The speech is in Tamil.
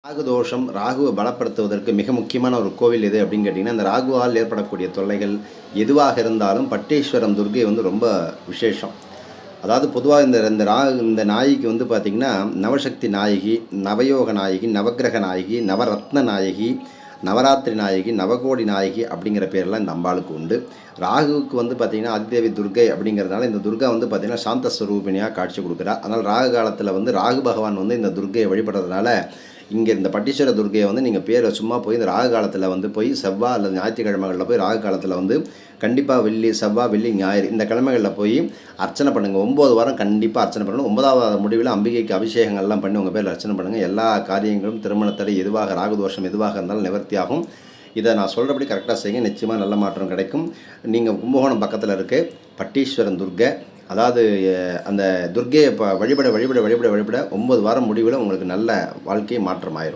ராகு தோஷம், ராகுவை பலப்படுத்துவதற்கு மிக முக்கியமான ஒரு கோவில் எது அப்படின்னு கேட்டிங்கன்னா, அந்த ராகுவால் ஏற்படக்கூடிய தொல்லைகள் எதுவாக இருந்தாலும் பட்டீஸ்வரம் துர்க்கை வந்து ரொம்ப விசேஷம். அதாவது பொதுவாக இந்த நாயகிக்கு வந்து பார்த்திங்கன்னா, நவசக்தி நாயகி, நவயோக நாயகி, நவக்கிரக நாயகி, நவரத்ன நாயகி, நவராத்திரி நாயகி, நவகோடி நாயகி அப்படிங்கிற பேரெல்லாம் இந்த அம்பாளுக்கு உண்டு. ராகுவுக்கு வந்து பார்த்திங்கன்னா அதிதேவி துர்க்கை அப்படிங்கிறதுனால இந்த துர்கா வந்து பார்த்திங்கன்னா சாந்த ஸ்வரூபிணியாக காட்சி கொடுக்குறா. அதனால் ராகு காலத்தில் வந்து ராகு பகவான் வந்து இந்த துர்க்கையை வழிபடுறதுனால இங்கே இந்த பட்டீஸ்வர துர்க்கையை வந்து நீங்கள் பேரை சும்மா போய் இந்த ராகு காலத்தில் வந்து போய் செவ்வாய் அல்லது ஞாயிற்றுக்கிழமைகளில் போய் ராகு காலத்தில் வந்து கண்டிப்பாக வெள்ளி, செவ்வாய், வெள்ளி, ஞாயிறு இந்த கிழமைகளில் போய் அர்ச்சனை பண்ணுங்கள். 9 வாரம் கண்டிப்பாக அர்ச்சனை பண்ணணும். 9வது முடிவில் அம்பிகைக்கு அபிஷேகங்கள்லாம் பண்ணி உங்கள் பேரில் அர்ச்சனை பண்ணுங்கள். எல்லா காரியங்களும் திருமணத்தடை எதுவாக ராகுதோஷம் எதுவாக இருந்தாலும் நிவர்த்தியாகும். இதை நான் சொல்கிறபடி கரெக்டாக செய்யுங்க, நிச்சயமாக நல்ல மாற்றம் கிடைக்கும். நீங்கள் கும்பகோணம் பக்கத்தில் இருக்க பட்டீஸ்வரன் துர்க்கை, அதாவது அந்த துர்க்கையை வழிபட 9 வாரம் முடிவில் உங்களுக்கு நல்ல வாழ்க்கை மாற்றம் ஆயிரும்.